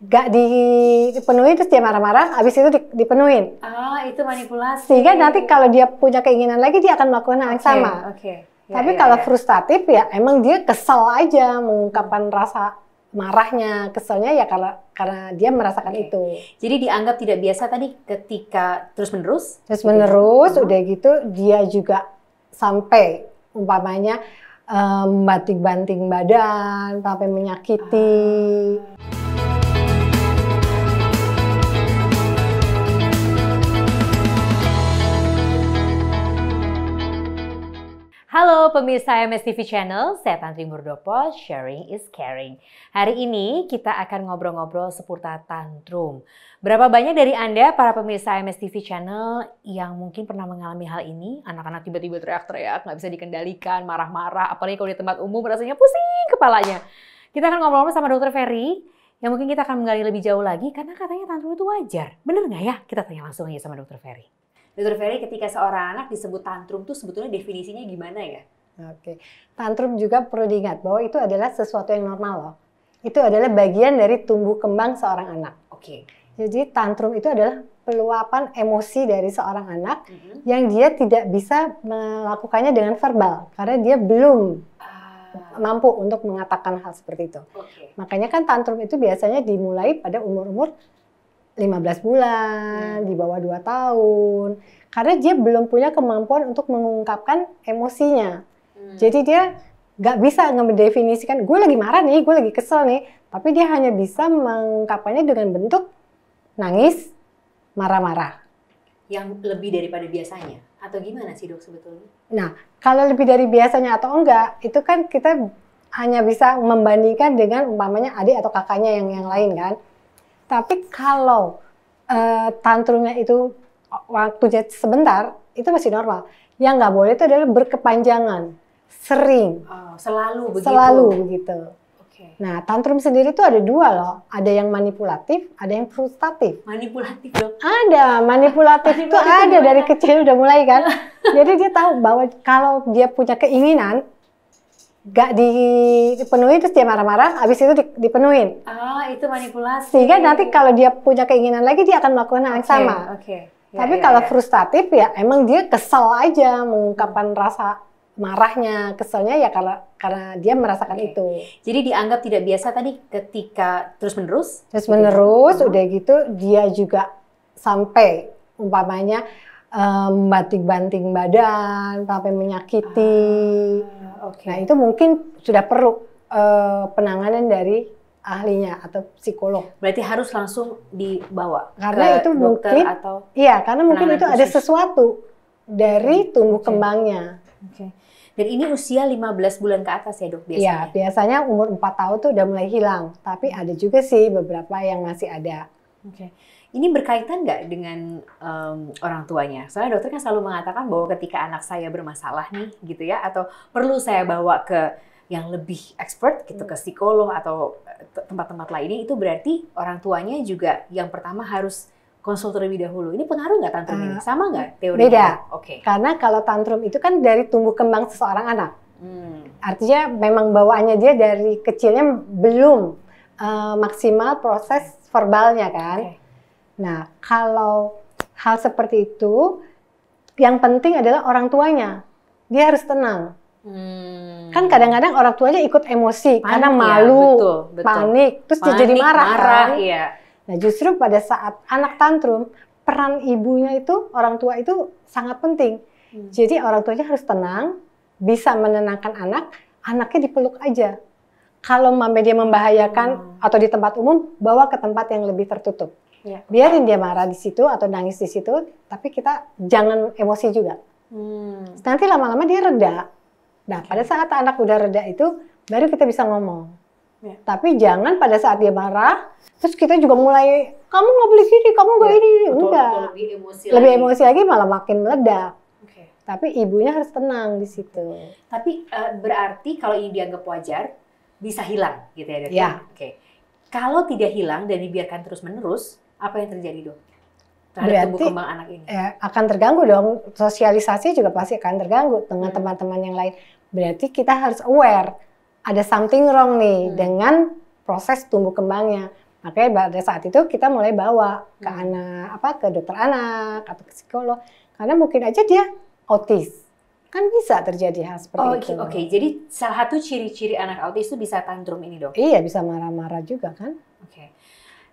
nggak dipenuhi terus dia marah-marah, habis itu dipenuhin. Ah, itu manipulasi. Sehingga nanti kalau dia punya keinginan lagi dia akan melakukan hal yang sama. Tapi kalau frustratif ya emang dia kesel aja mengungkapkan rasa marahnya, keselnya ya karena dia merasakan itu. Jadi dianggap tidak biasa tadi ketika terus-menerus? Terus-menerus, udah gitu dia juga sampai umpamanya banting-banting badan, sampai menyakiti. Halo pemirsa MSTV Channel, saya Tantri Murdopo, sharing is caring. Hari ini kita akan ngobrol-ngobrol seputar tantrum. Berapa banyak dari Anda, para pemirsa MSTV Channel, yang mungkin pernah mengalami hal ini? Anak-anak tiba-tiba teriak-teriak, nggak bisa dikendalikan, marah-marah, apalagi kalau di tempat umum rasanya pusing kepalanya. Kita akan ngobrol-ngobrol sama Dr. Ferry, yang mungkin kita akan menggali lebih jauh lagi, karena katanya tantrum itu wajar. Bener nggak ya? Kita tanya langsung aja sama Dr. Ferry. Dr. Ferry, ketika seorang anak disebut tantrum tuh sebetulnya definisinya gimana ya? Oke, tantrum juga perlu diingat bahwa itu adalah sesuatu yang normal loh. Itu adalah bagian dari tumbuh kembang seorang anak. Oke. Jadi tantrum itu adalah peluapan emosi dari seorang anak yang dia tidak bisa melakukannya dengan verbal karena dia belum mampu untuk mengatakan hal seperti itu. Makanya kan tantrum itu biasanya dimulai pada umur-umur 15 bulan, di bawah 2 tahun. Karena dia belum punya kemampuan untuk mengungkapkan emosinya. Jadi dia nggak bisa mendefinisikan, gue lagi marah nih, gue lagi kesel nih. Tapi dia hanya bisa mengungkapkannya dengan bentuk nangis, marah-marah. Yang lebih daripada biasanya? Atau gimana sih dok sebetulnya? Nah, kalau lebih dari biasanya atau enggak, itu kan kita hanya bisa membandingkan dengan umpamanya adik atau kakaknya yang lain kan. Tapi kalau tantrumnya itu waktunya sebentar, itu masih normal. Yang nggak boleh itu adalah berkepanjangan, sering. Selalu begitu? Selalu begitu. Nah, tantrum sendiri itu ada dua loh. Ada yang manipulatif, ada yang frustratif. Manipulatif dong? Ada, manipulatif itu ada dari kecil udah mulai kan. Jadi dia tahu bahwa kalau dia punya keinginan, nggak dipenuhi terus dia marah-marah, habis itu dipenuhin. Itu manipulasi. Sehingga nanti kalau dia punya keinginan lagi dia akan melakukan hal yang sama. Tapi kalau frustratif ya emang dia kesel aja mengungkapkan rasa marahnya, keselnya ya karena dia merasakan itu. Jadi dianggap tidak biasa tadi ketika terus-menerus? Terus-menerus, udah gitu dia juga sampai umpamanya banting-banting badan, sampai menyakiti. Nah itu mungkin sudah perlu penanganan dari ahlinya atau psikolog. Berarti harus langsung dibawa karena ke itu dokter mungkin, atau iya karena mungkin itu khusus. ada sesuatu dari tumbuh kembangnya. Dan ini usia 15 bulan ke atas ya dok biasanya? Iya, biasanya umur 4 tahun tuh udah mulai hilang. Tapi ada juga sih beberapa yang masih ada. Ini berkaitan nggak dengan orang tuanya? Soalnya dokter kan selalu mengatakan bahwa ketika anak saya bermasalah nih, gitu ya, atau perlu saya bawa ke yang lebih expert, gitu, ke psikolog atau tempat-tempat lainnya, itu berarti orang tuanya juga yang pertama harus konsul terlebih dahulu. Ini pengaruh nggak tantrum ini? Sama nggak teorinya? Beda. Karena kalau tantrum itu kan dari tumbuh kembang seseorang anak. Artinya memang bawaannya dia dari kecilnya belum maksimal proses verbalnya kan. Nah, kalau hal seperti itu, yang penting adalah orang tuanya. Dia harus tenang. Kan kadang-kadang orang tuanya ikut emosi karena malu, betul. panik, terus dia jadi marah kan. Iya. Nah, justru pada saat anak tantrum, peran ibunya itu, orang tua itu sangat penting. Jadi orang tuanya harus tenang, bisa menenangkan anak, anaknya dipeluk aja. Kalau dia membahayakan atau di tempat umum, bawa ke tempat yang lebih tertutup. Biarin dia marah di situ atau nangis di situ, tapi kita jangan emosi juga. Nanti lama-lama dia reda. Nah, pada saat anak udah reda itu, baru kita bisa ngomong. Tapi jangan pada saat dia marah, terus kita juga mulai, kamu nggak boleh gini, kamu nggak ini. Enggak. Lebih emosi lagi malah makin meledak. Tapi ibunya harus tenang di situ. Tapi berarti kalau ini dianggap wajar, bisa hilang gitu ya dok? Ya. Kalau tidak hilang dan dibiarkan terus-menerus, apa yang terjadi dok? Terhadap Berarti tumbuh kembang anak ini? Akan terganggu dong, sosialisasi juga pasti akan terganggu dengan teman-teman yang lain. Berarti kita harus aware, ada something wrong nih dengan proses tumbuh kembangnya. Makanya pada saat itu kita mulai bawa ke ke dokter anak atau ke psikolog, karena mungkin aja dia autis, kan bisa terjadi hal seperti itu. Oke. Jadi salah satu ciri-ciri anak autis itu bisa tantrum ini, Dok? Iya, bisa marah-marah juga kan. Oke.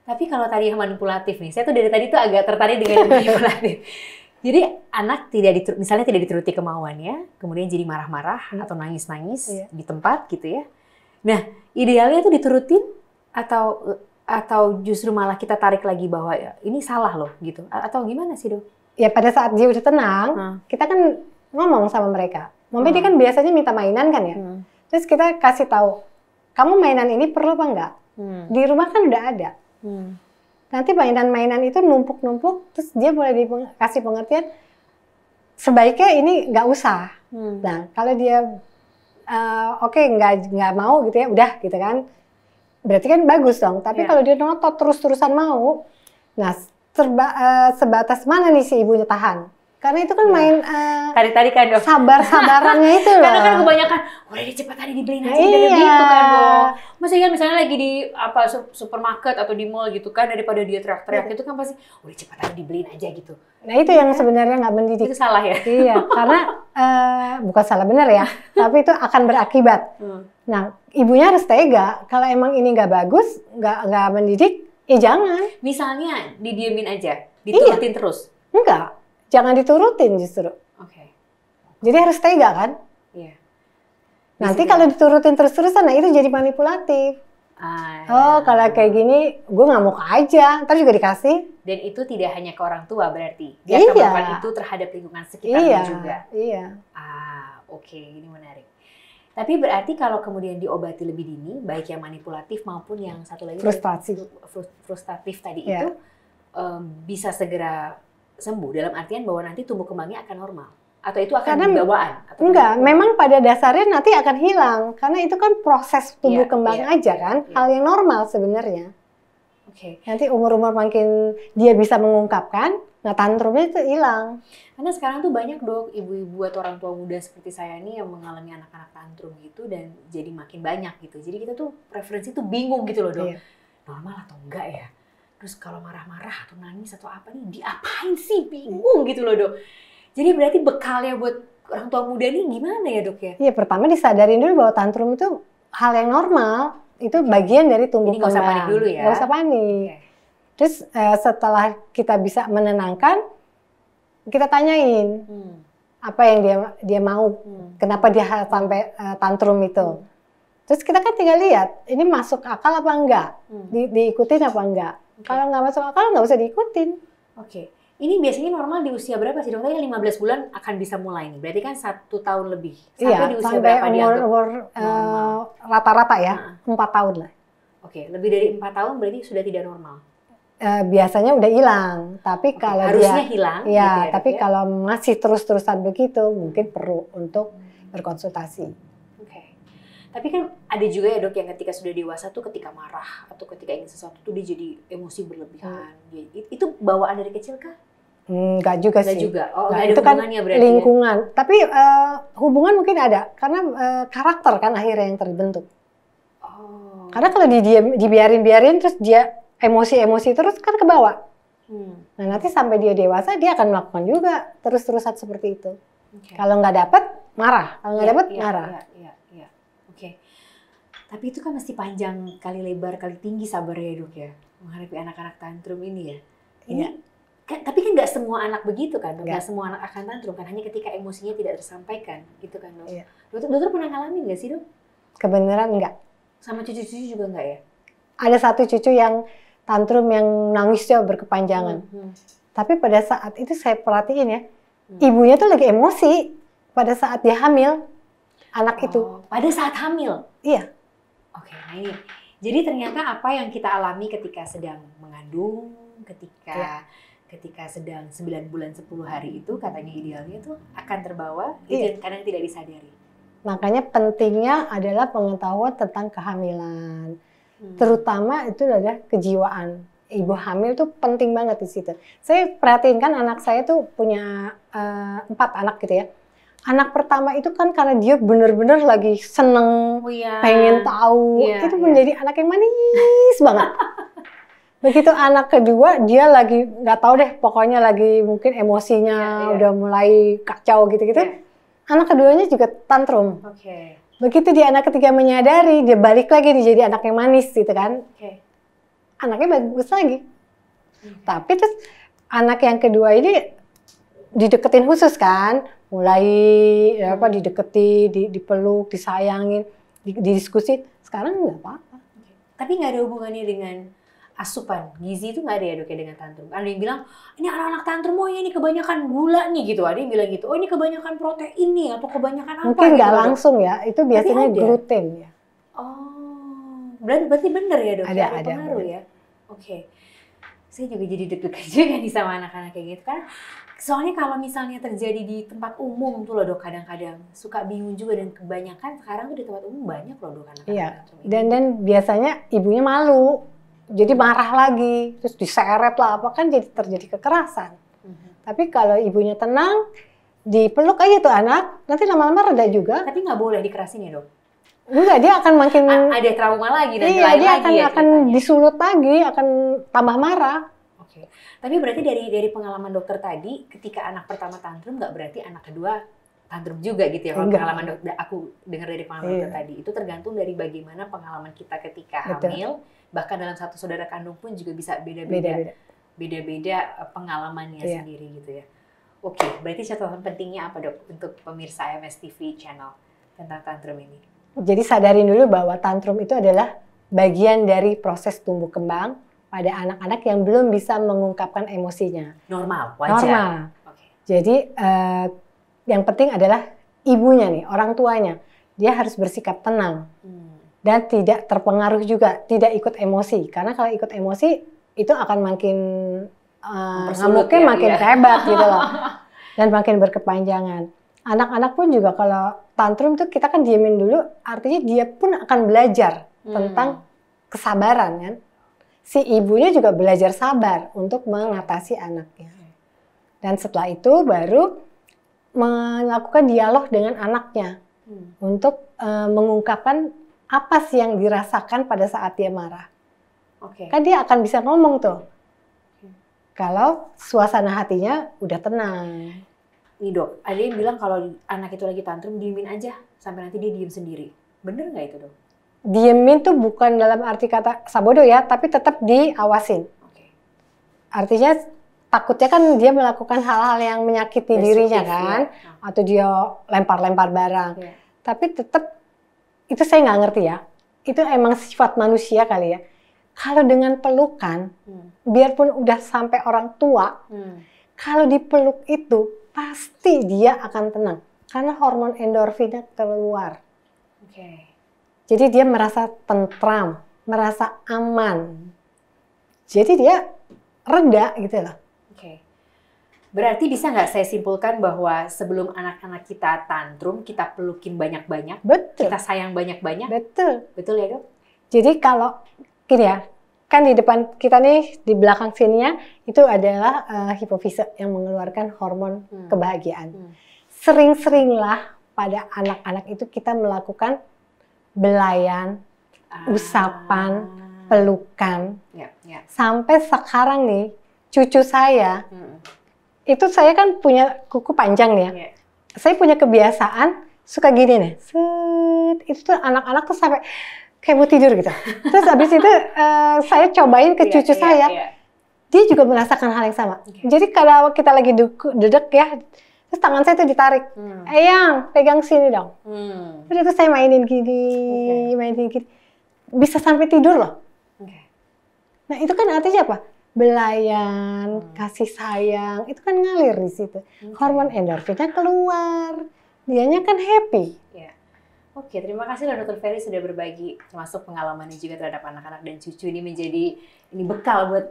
Tapi kalau tadi yang manipulatif nih, saya tuh dari tadi tuh agak tertarik dengan yang manipulatif. Jadi anak misalnya tidak dituruti kemauannya, kemudian jadi marah-marah atau nangis-nangis di tempat gitu ya. Nah, idealnya tuh diturutin atau justru malah kita tarik lagi bahwa ini salah loh gitu, atau gimana sih, Dok? Ya pada saat dia udah tenang, kita kan ngomong sama mereka. Dia kan biasanya minta mainan kan ya. Terus kita kasih tahu, kamu mainan ini perlu apa enggak? Di rumah kan udah ada. Nanti mainan-mainan itu numpuk-numpuk, terus dia boleh dikasih pengertian, sebaiknya ini nggak usah. Nah, kalau dia nggak mau gitu ya, udah gitu kan. Berarti kan bagus dong. Tapi kalau dia ngotot terus-terusan mau, nah sebatas mana nih si ibunya tahan? Karena itu kan main tarik-tarikan, Dok. Sabar-sabarannya itu loh. Karena kan kebanyakan, udah cepetan dibeliin aja gitu kan, Dok. Maksudnya misalnya lagi di supermarket atau di mall gitu kan, daripada dia teriak-teriak itu kan pasti udah cepetan dibeliin aja gitu. Nah itu yang sebenarnya nggak mendidik. Itu salah ya? Iya, karena bukan salah benar ya, tapi itu akan berakibat. Nah, ibunya harus tega. Kalau emang ini nggak bagus, nggak mendidik, ya jangan. Misalnya didiemin aja, diturutin terus? Enggak, jangan diturutin justru. Oke. Jadi harus tega kan? Iya. Nanti kalau diturutin terus-terusan, nah itu jadi manipulatif. Kalau kayak gini, gue ngamuk aja, ntar juga dikasih. Dan itu tidak hanya ke orang tua berarti? Dia akan melakukan itu terhadap lingkungan sekitarnya juga? Iya. Oke, ini menarik. Tapi berarti kalau kemudian diobati lebih dini, baik yang manipulatif maupun yang satu lagi frustratif tadi itu bisa segera sembuh dalam artian bahwa nanti tumbuh kembangnya akan normal atau itu akan bawaan? Enggak, memang pada dasarnya nanti akan hilang karena itu kan proses tumbuh kembang aja kan, hal yang normal sebenarnya. Nanti umur-umur makin dia bisa mengungkapkan, nah tantrumnya itu hilang. Karena sekarang tuh banyak, Dok, ibu-ibu atau orang tua muda seperti saya nih yang mengalami anak-anak tantrum gitu dan jadi makin banyak gitu. Jadi kita tuh preferensi tuh bingung gitu loh, Dok. Normal atau enggak ya? Terus kalau marah-marah atau nangis atau apa nih, diapain sih? Bingung gitu loh, Dok. Jadi berarti bekalnya buat orang tua muda nih gimana ya, Dok ya? Iya, pertama disadarin dulu bahwa tantrum itu hal yang normal. Itu bagian dari tumbuh kembang. Nggak usah panik dulu ya? Nggak usah panik. Terus setelah kita bisa menenangkan, kita tanyain apa yang dia mau, kenapa dia sampai tantrum itu. Terus kita kan tinggal lihat, ini masuk akal apa enggak, diikutin apa enggak. Kalau nggak masuk akal, nggak usah diikutin. Ini biasanya normal di usia berapa sih, Dok? Tadi 15 bulan akan bisa mulai nih, berarti kan 1 tahun lebih. Sampai di usia sampai berapa umur rata-rata ya, 4 tahun lah. Lebih dari 4 tahun berarti sudah tidak normal? Biasanya udah hilang, tapi kalau harusnya hilang. Ya, tapi kalau masih terus-terusan begitu, mungkin perlu untuk berkonsultasi. Tapi kan ada juga ya, Dok, yang ketika sudah dewasa tuh ketika marah atau ketika ingin sesuatu tuh dia jadi emosi berlebihan. Itu bawaan dari kecil kah? Enggak juga sih. Enggak juga. Nggak ada itu kan berarti lingkungan. Ya? Tapi hubungan mungkin ada karena karakter kan akhirnya yang terbentuk. Karena kalau dibiarin terus dia emosi terus kan ke bawah. Nah nanti sampai dia dewasa dia akan melakukan juga terus-terusan seperti itu. Kalau nggak dapat marah, kalau nggak dapat marah. Tapi itu kan mesti panjang kali lebar kali tinggi sabarnya, Dok ya, menghadapi anak-anak tantrum ini ya. Tapi kan nggak semua anak begitu kan, nggak semua anak akan tantrum kan, hanya ketika emosinya tidak tersampaikan, gitu kan, Dok. Dokter pernah ngalamin nggak sih, Dok? Kebenaran nggak. Sama cucu-cucu juga nggak ya? Ada satu cucu yang tantrum yang nangisnya berkepanjangan. Tapi pada saat itu saya perhatiin ya, ibunya tuh lagi emosi pada saat dia hamil anak itu. Pada saat hamil? Iya. Nah ini, jadi ternyata apa yang kita alami ketika sedang mengandung, ketika sedang 9 bulan 10 hari itu katanya idealnya tuh akan terbawa, itu kadang tidak disadari. Makanya pentingnya adalah pengetahuan tentang kehamilan, terutama itu adalah kejiwaan. Ibu hamil tuh penting banget di situ. Saya perhatiin kan anak saya tuh punya 4 anak gitu ya. Anak pertama itu kan karena dia benar-benar lagi seneng, pengen tahu, itu menjadi anak yang manis banget. Begitu anak kedua dia lagi nggak tahu deh, pokoknya lagi mungkin emosinya udah mulai kacau gitu-gitu. Anak keduanya juga tantrum. Begitu dia anak ketiga menyadari, dia balik lagi nih jadi anak yang manis gitu kan. Anaknya bagus lagi. Tapi terus anak yang kedua ini dideketin khusus kan, mulai dideketi, dipeluk, disayangin, didiskusi. Sekarang nggak apa-apa. Tapi nggak ada hubungannya dengan asupan gizi, itu nggak ada ya dok ya dengan tantrum. Ada yang bilang ini anak-anak tantrum, oh ini kebanyakan gula nih gitu. Ada yang bilang gitu, oh ini kebanyakan protein nih atau kebanyakan apa? Mungkin nggak gitu, langsung ya, itu biasanya gluten ya. Oh, berarti benar ya dok? Ada pengaruh ya. Oke. Saya juga jadi deg-degan juga nih sama anak-anak kayak gitu kan. Soalnya kalau misalnya terjadi di tempat umum tuh loh dok, kadang-kadang suka bingung juga, dan kebanyakan sekarang tuh di tempat umum banyak loh dok anak-anak tantrum. Dan biasanya ibunya malu. Jadi marah lagi, terus diseret lah apa, kan jadi terjadi kekerasan. Tapi kalau ibunya tenang, dipeluk aja tuh anak, nanti lama-lama reda juga. Tapi nggak boleh dikerasin ya dok? Enggak, dia akan makin ada trauma lagi dan iya, dia akan disulut lagi, akan tambah marah. Oke. Tapi berarti dari pengalaman dokter tadi, ketika anak pertama tantrum nggak berarti anak kedua tantrum juga gitu ya? Kalau pengalaman dokter, aku dengar dari pengalaman dokter tadi, itu tergantung dari bagaimana pengalaman kita ketika hamil. Bahkan dalam satu saudara kandung pun juga bisa beda-beda pengalamannya sendiri gitu ya. Oke, berarti catatan pentingnya apa dok untuk pemirsa AMS TV Channel tentang tantrum ini? Jadi sadarin dulu bahwa tantrum itu adalah bagian dari proses tumbuh kembang pada anak-anak yang belum bisa mengungkapkan emosinya. Normal, wajar. Normal. Jadi yang penting adalah ibunya nih, orang tuanya. Dia harus bersikap tenang. Dan tidak terpengaruh juga, tidak ikut emosi. Karena kalau ikut emosi, itu akan makin ngamuknya makin hebat gitu loh. Dan makin berkepanjangan. Anak-anak pun juga kalau tantrum tuh kita kan diemin dulu, artinya dia pun akan belajar tentang kesabaran kan. Si ibunya juga belajar sabar untuk mengatasi anaknya. Dan setelah itu baru melakukan dialog dengan anaknya untuk mengungkapkan apa sih yang dirasakan pada saat dia marah. Kan dia akan bisa ngomong tuh. Kalau suasana hatinya udah tenang. Nih dok, ada yang bilang kalau anak itu lagi tantrum, diemin aja sampai nanti dia diem sendiri. Bener nggak itu dok? Diemin tuh bukan dalam arti kata sabodo ya, tapi tetap diawasin. Artinya takutnya kan dia melakukan hal-hal yang menyakiti dirinya kan. Atau dia lempar-lempar barang. Tapi tetap, itu saya nggak ngerti ya. Itu emang sifat manusia kali ya. Kalau dengan pelukan, biarpun udah sampai orang tua, kalau dipeluk itu pasti dia akan tenang. Karena hormon endorfinnya keluar. Jadi dia merasa tentram, merasa aman. Jadi dia reda gitu loh. Berarti bisa nggak saya simpulkan bahwa sebelum anak-anak kita tantrum, kita pelukin banyak-banyak, kita sayang banyak-banyak? Betul. Betul ya dok? Jadi kalau gini ya, kan di depan kita nih, di belakang sininya, itu adalah hipofise yang mengeluarkan hormon kebahagiaan. Sering-seringlah pada anak-anak itu kita melakukan belayan, usapan, pelukan. Sampai sekarang nih, cucu saya, itu saya kan punya kuku panjang nih ya. Saya punya kebiasaan suka gini nih. Set, itu tuh anak-anak tuh sampai kayak mau tidur gitu. Terus habis itu saya cobain ke cucu saya. Dia juga merasakan hal yang sama. Jadi kalau kita lagi duduk ya, terus tangan saya tuh ditarik. Eyang, pegang sini dong. Terus saya mainin gini, mainin gini. Bisa sampai tidur loh. Nah itu kan artinya apa? Belayan, kasih sayang, itu kan ngalir di situ. Hormon endorfinnya keluar, dianya kan happy. Oke, terima kasih loh Dr. Ferry sudah berbagi, termasuk pengalamannya juga terhadap anak-anak dan cucu ini menjadi bekal buat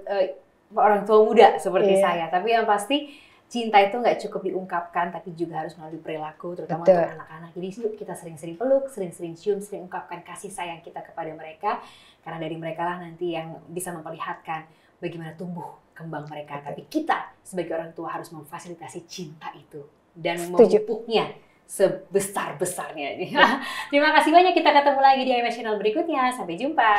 orang tua muda seperti saya. Tapi yang pasti cinta itu nggak cukup diungkapkan, tapi juga harus melalui perilaku, terutama untuk anak-anak. Jadi yuk kita sering-sering peluk, sering-sering cium, sering ungkapkan kasih sayang kita kepada mereka, karena dari mereka lah nanti yang bisa memperlihatkan bagaimana tumbuh kembang mereka. Tapi kita sebagai orang tua harus memfasilitasi cinta itu dan memupuknya sebesar-besarnya. Terima kasih banyak, kita ketemu lagi di AMS Channel berikutnya. Sampai jumpa.